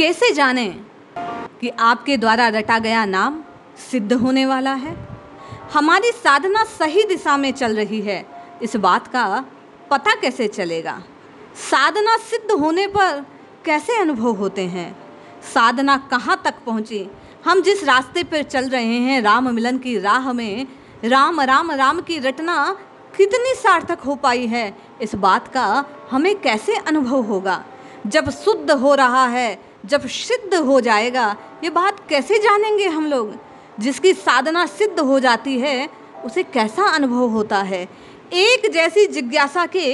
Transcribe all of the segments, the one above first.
कैसे जानें कि आपके द्वारा रटा गया नाम सिद्ध होने वाला है, हमारी साधना सही दिशा में चल रही है, इस बात का पता कैसे चलेगा? साधना सिद्ध होने पर कैसे अनुभव होते हैं? साधना कहाँ तक पहुँची? हम जिस रास्ते पर चल रहे हैं, राम मिलन की राह में राम राम राम की रटना कितनी सार्थक हो पाई है, इस बात का हमें कैसे अनुभव होगा? जब शुद्ध हो रहा है, जब सिद्ध हो जाएगा, ये बात कैसे जानेंगे हम लोग? जिसकी साधना सिद्ध हो जाती है उसे कैसा अनुभव होता है? एक जैसी जिज्ञासा के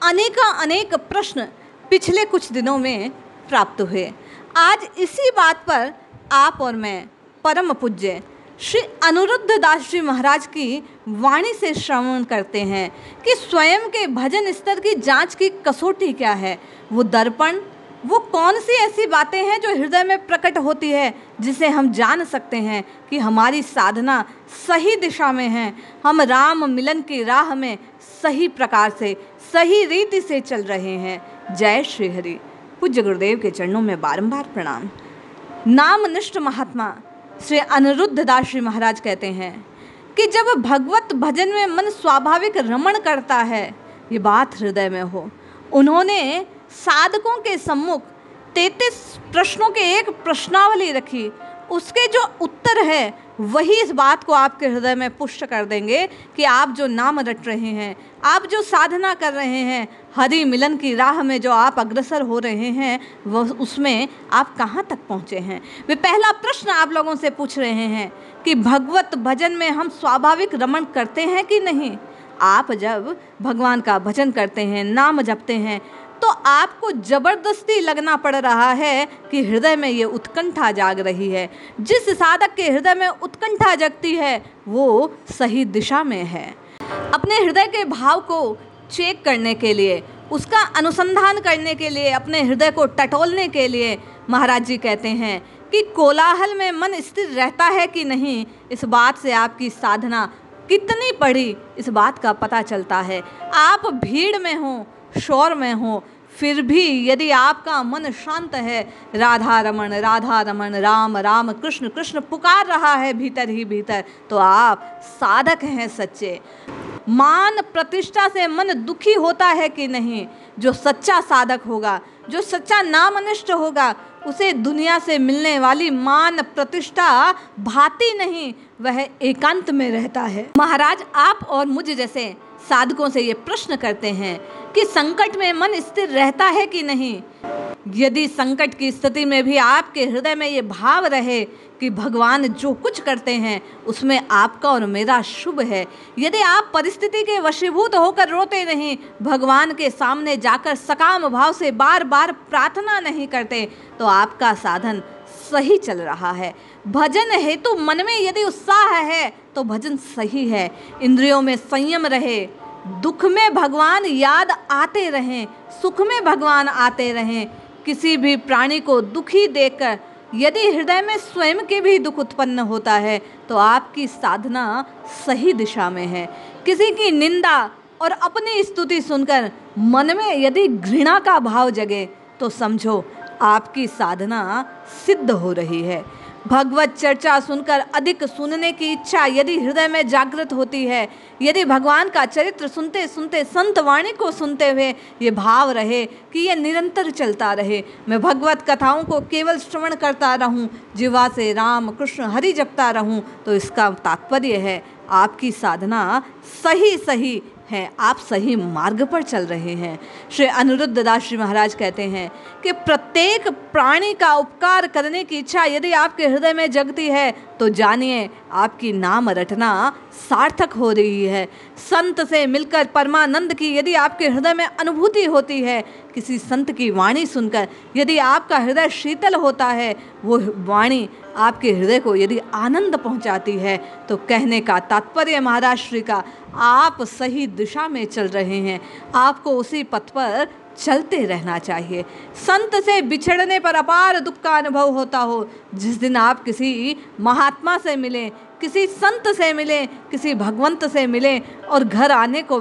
अनेक प्रश्न पिछले कुछ दिनों में प्राप्त हुए। आज इसी बात पर आप और मैं परम पूज्य श्री अनिरुद्ध दास जी महाराज की वाणी से श्रवण करते हैं कि स्वयं के भजन स्तर की जांच की कसौटी क्या है। वो दर्पण, वो कौन सी ऐसी बातें हैं जो हृदय में प्रकट होती है, जिसे हम जान सकते हैं कि हमारी साधना सही दिशा में है, हम राम मिलन की राह में सही प्रकार से, सही रीति से चल रहे हैं। जय श्री हरि। पूज्य गुरुदेव के चरणों में बारंबार प्रणाम। नामनिष्ठ महात्मा श्री अनिरुद्ध दास जी महाराज कहते हैं कि जब भगवत भजन में मन स्वाभाविक रमण करता है, ये बात हृदय में हो। उन्होंने साधकों के सम्मुख 33 प्रश्नों के एक प्रश्नावली रखी, उसके जो उत्तर है वही इस बात को आपके हृदय में पुष्ट कर देंगे कि आप जो नाम रट रहे हैं, आप जो साधना कर रहे हैं, हरि मिलन की राह में जो आप अग्रसर हो रहे हैं, वह उसमें आप कहाँ तक पहुँचे हैं। वे पहला प्रश्न आप लोगों से पूछ रहे हैं कि भगवत भजन में हम स्वाभाविक रमण करते हैं कि नहीं। आप जब भगवान का भजन करते हैं, नाम जपते हैं, तो आपको जबरदस्ती लगना पड़ रहा है कि हृदय में ये उत्कंठा जाग रही है। जिस साधक के हृदय में उत्कंठा जगती है वो सही दिशा में है। अपने हृदय के भाव को चेक करने के लिए, उसका अनुसंधान करने के लिए, अपने हृदय को टटोलने के लिए महाराज जी कहते हैं कि कोलाहल में मन स्थिर रहता है कि नहीं, इस बात से आपकी साधना कितनी पड़ी, इस बात का पता चलता है। आप भीड़ में हो, शोर में हो, फिर भी यदि आपका मन शांत है, राधा रमण राम राम कृष्ण कृष्ण पुकार रहा है भीतर ही भीतर, तो आप साधक हैं सच्चे। मान प्रतिष्ठा से मन दुखी होता है कि नहीं। जो सच्चा साधक होगा, जो सच्चा नामनिष्ठ होगा, उसे दुनिया से मिलने वाली मान प्रतिष्ठा भाती नहीं, वह एकांत में रहता है। महाराज आप और मुझ जैसे साधकों से ये प्रश्न करते हैं कि संकट में मन स्थिर रहता है कि नहीं। यदि संकट की स्थिति में भी आपके हृदय में ये भाव रहे कि भगवान जो कुछ करते हैं उसमें आपका और मेरा शुभ है, यदि आप परिस्थिति के वशीभूत होकर रोते नहीं, भगवान के सामने जाकर सकाम भाव से बार बार प्रार्थना नहीं करते, तो आपका साधन सही चल रहा है। भजन हेतु मन में यदि उत्साह है तो भजन सही है। इंद्रियों में संयम रहे, दुख में भगवान याद आते रहें, सुख में भगवान आते रहें। किसी भी प्राणी को दुखी देखकर यदि हृदय में स्वयं के भी दुख उत्पन्न होता है तो आपकी साधना सही दिशा में है। किसी की निंदा और अपनी स्तुति सुनकर मन में यदि घृणा का भाव जगे तो समझो आपकी साधना सिद्ध हो रही है। भगवत चर्चा सुनकर अधिक सुनने की इच्छा यदि हृदय में जागृत होती है, यदि भगवान का चरित्र सुनते सुनते संत वाणी को सुनते हुए ये भाव रहे कि ये निरंतर चलता रहे, मैं भगवत कथाओं को केवल श्रवण करता रहूं, जीवा से राम कृष्ण हरि जपता रहूं, तो इसका तात्पर्य है आपकी साधना सही है, आप सही मार्ग पर चल रहे हैं। श्री अनिरुद्ध दास जी महाराज कहते हैं कि प्रत्येक प्राणी का उपकार करने की इच्छा यदि आपके हृदय में जगती है तो जानिए आपकी नाम रटना सार्थक हो रही है। संत से मिलकर परमानंद की यदि आपके हृदय में अनुभूति होती है, किसी संत की वाणी सुनकर यदि आपका हृदय शीतल होता है, वो वाणी आपके हृदय को यदि आनंद पहुंचाती है, तो कहने का तात्पर्य महाराज श्री का आप सही दिशा में चल रहे हैं, आपको उसी पथ पर चलते रहना चाहिए। संत से बिछड़ने पर अपार दुख का अनुभव होता हो, जिस दिन आप किसी महात्मा से मिलें, किसी संत से मिलें, किसी भगवंत से मिलें और घर आने को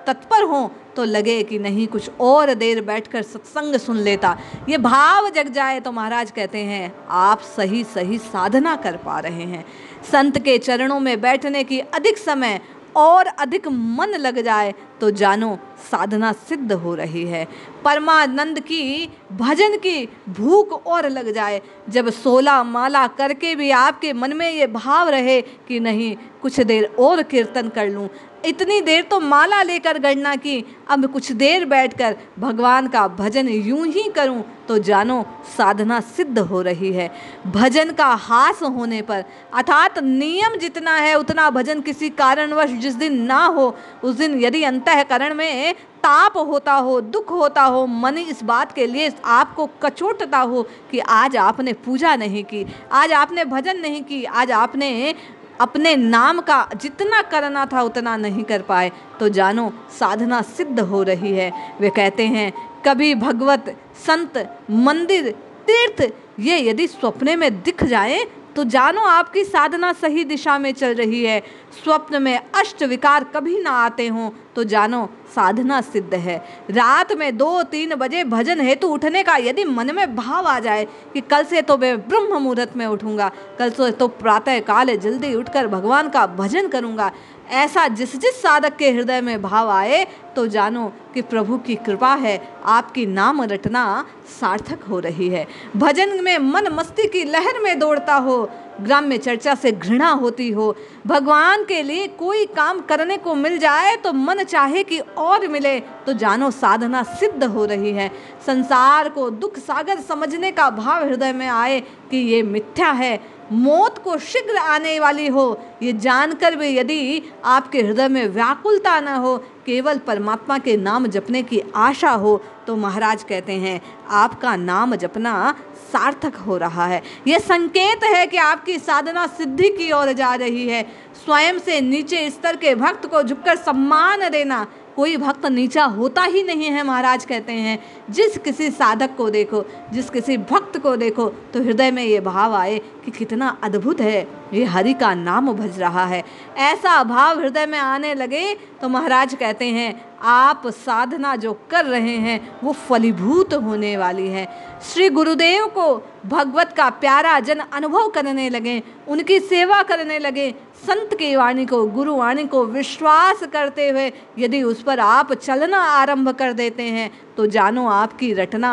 तत्पर हों तो लगे कि नहीं कुछ और देर बैठकर सत्संग सुन लेता। ये भाव जग जाए तो महाराज कहते हैं आप सही सही साधना कर पा रहे हैं। संत के चरणों में बैठने की अधिक समय और अधिक मन लग जाए तो जानो साधना सिद्ध हो रही है। परमानंद की भजन की भूख और लग जाए, जब 16 माला करके भी आपके मन में ये भाव रहे कि नहीं कुछ देर और कीर्तन कर लूं, इतनी देर तो माला लेकर गणना की, अब कुछ देर बैठकर भगवान का भजन यूं ही करूं तो जानो साधना सिद्ध हो रही है। भजन का हास होने पर अर्थात नियम जितना है उतना भजन किसी कारणवश जिस दिन ना हो, उस दिन यदि अंतःकरण में ताप होता हो, दुख होता हो, मन इस बात के लिए आपको कचोटता हो कि आज आपने पूजा नहीं की, आज आपने भजन नहीं की, आज आपने अपने नाम का जितना करना था उतना नहीं कर पाए, तो जानो साधना सिद्ध हो रही है। वे कहते हैं कभी भगवत संत मंदिर तीर्थ ये यदि स्वप्ने में दिख जाए तो जानो आपकी साधना सही दिशा में चल रही है। स्वप्न में अष्ट विकार कभी ना आते हों तो जानो साधना सिद्ध है। रात में 2-3 बजे भजन हेतु उठने का यदि मन में भाव आ जाए कि कल से तो मैं ब्रह्म मुहूर्त में उठूंगा, कल से तो प्रातः काल जल्दी उठकर भगवान का भजन करूंगा, ऐसा जिस जिस साधक के हृदय में भाव आए तो जानो कि प्रभु की कृपा है, आपकी नाम रटना सार्थक हो रही है। भजन में मन मस्ती की लहर में दौड़ता हो, ग्राम्य चर्चा से घृणा होती हो, भगवान के लिए कोई काम करने को मिल जाए तो मन चाहे कि और मिले तो जानो साधना सिद्ध हो रही है। संसार को दुख सागर समझने का भाव हृदय में आए कि ये मिथ्या है, मौत को शीघ्र आने वाली हो, ये जानकर भी यदि आपके हृदय में व्याकुलता न हो, केवल परमात्मा के नाम जपने की आशा हो, तो महाराज कहते हैं आपका नाम जपना सार्थक हो रहा है। यह संकेत है कि आपकी साधना सिद्धि की ओर जा रही है। स्वयं से नीचे स्तर के भक्त को झुककर सम्मान देना, कोई भक्त नीचा होता ही नहीं है। महाराज कहते हैं जिस किसी साधक को देखो, जिस किसी भक्त को देखो तो हृदय में ये भाव आए कि कितना अद्भुत है, ये हरि का नाम भज रहा है। ऐसा भाव हृदय में आने लगे तो महाराज कहते हैं आप साधना जो कर रहे हैं वो फलीभूत होने वाली है। श्री गुरुदेव को भगवत का प्यारा जन अनुभव करने लगे, उनकी सेवा करने लगे, संत की वाणी को, गुरु वाणी को विश्वास करते हुए यदि उस पर आप चलना आरंभ कर देते हैं तो जानो आपकी रटना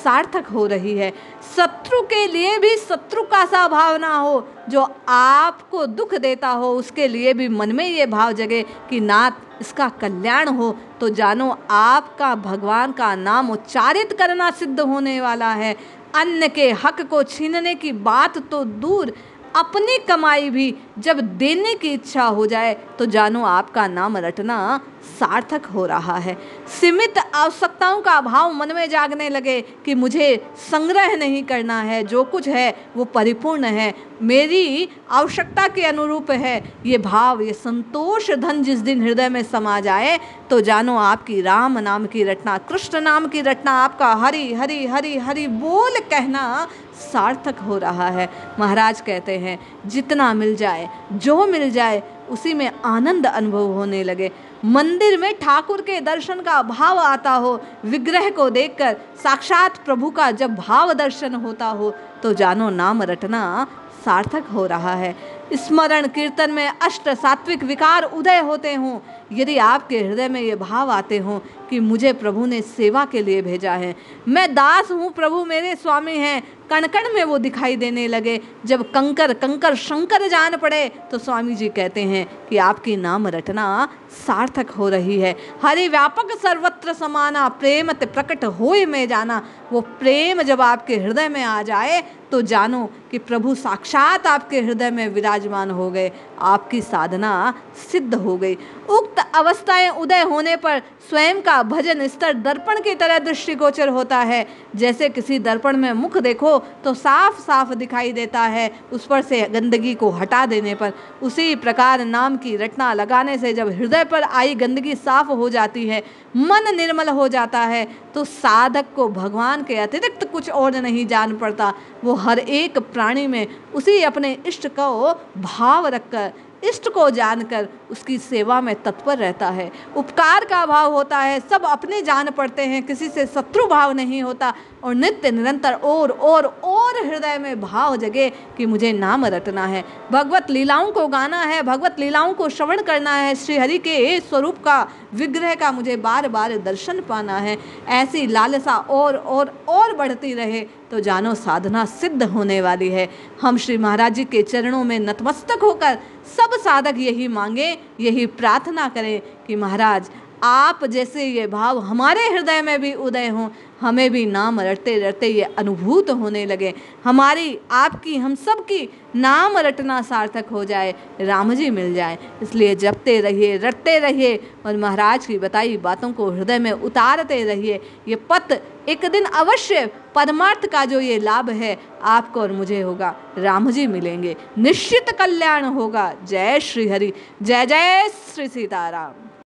सार्थक हो रही है। शत्रु के लिए भी शत्रु का सा भाव ना हो, जो आपको दुख देता हो उसके लिए भी मन में ये भाव जगे कि नाथ इसका कल्याण हो, तो जानो आपका भगवान का नाम उच्चारित करना सिद्ध होने वाला है। अन्य के हक को छीनने की बात तो दूर, अपनी कमाई भी जब देने की इच्छा हो जाए तो जानो आपका नाम रटना सार्थक हो रहा है। सीमित आवश्यकताओं का भाव मन में जागने लगे कि मुझे संग्रह नहीं करना है, जो कुछ है वो परिपूर्ण है, मेरी आवश्यकता के अनुरूप है। ये भाव, ये संतोष धन जिस दिन हृदय में समा जाए तो जानो आपकी राम नाम की रटना, कृष्ण नाम की रटना, आपका हरि हरि हरि हरि बोल कहना सार्थक हो रहा है। महाराज कहते हैं जितना मिल जाए, जो मिल जाए उसी में आनंद अनुभव होने लगे। मंदिर में ठाकुर के दर्शन का भाव आता हो, विग्रह को देखकर साक्षात प्रभु का जब भाव दर्शन होता हो तो जानो नाम रटना सार्थक हो रहा है। स्मरण कीर्तन में अष्ट सात्विक विकार उदय होते हों, यदि आपके हृदय में ये भाव आते हों कि मुझे प्रभु ने सेवा के लिए भेजा है, मैं दास हूँ, प्रभु मेरे स्वामी हैं, कण कण में वो दिखाई देने लगे, जब कंकर कंकर शंकर जान पड़े तो स्वामी जी कहते हैं कि आपकी नाम रटना सार्थक हो रही है। हरि व्यापक सर्वत्र समाना, प्रेम ते प्रकट होए में जाना। वो प्रेम जब आपके हृदय में आ जाए तो जानो कि प्रभु साक्षात आपके हृदय में विराजमान हो गए, आपकी साधना सिद्ध हो गई। उक्त अवस्थाएं उदय होने पर स्वयं का भजन स्तर दर्पण की तरह दृष्टिगोचर होता है। जैसे किसी दर्पण में मुख देखो तो साफ साफ दिखाई देता है, उस पर से गंदगी को हटा देने पर। उसी प्रकार नाम की रटना लगाने से जब हृदय पर आई गंदगी साफ हो जाती है, मन निर्मल हो जाता है, तो साधक को भगवान के अतिरिक्त कुछ और नहीं जान पड़ता। वो हर एक प्राणी में उसी अपने इष्ट को भाव रखकर, इष्ट को जानकर उसकी सेवा में तत्पर रहता है, उपकार का भाव होता है, सब अपने जान पड़ते हैं, किसी से शत्रु भाव नहीं होता और नित्य निरंतर और हृदय में भाव जगे कि मुझे नाम रटना है, भगवत लीलाओं को गाना है, भगवत लीलाओं को श्रवण करना है, श्री हरि के स्वरूप का विग्रह का मुझे बार बार दर्शन पाना है। ऐसी लालसा और बढ़ती रहे तो जानो साधना सिद्ध होने वाली है। हम श्री महाराज जी के चरणों में नतमस्तक होकर सब साधक यही मांगे, यही प्रार्थना करें कि महाराज आप जैसे ये भाव हमारे हृदय में भी उदय हों, हमें भी नाम रटते रटते ये अनुभूत होने लगे, हमारी आपकी हम सब की नाम रटना सार्थक हो जाए, राम जी मिल जाए। इसलिए जपते रहिए, रटते रहिए और महाराज की बताई बातों को हृदय में उतारते रहिए। ये पथ एक दिन अवश्य परमार्थ का जो ये लाभ है आपको और मुझे होगा, राम जी मिलेंगे, निश्चित कल्याण होगा। जय श्री हरि, जय जय श्री सीताराम।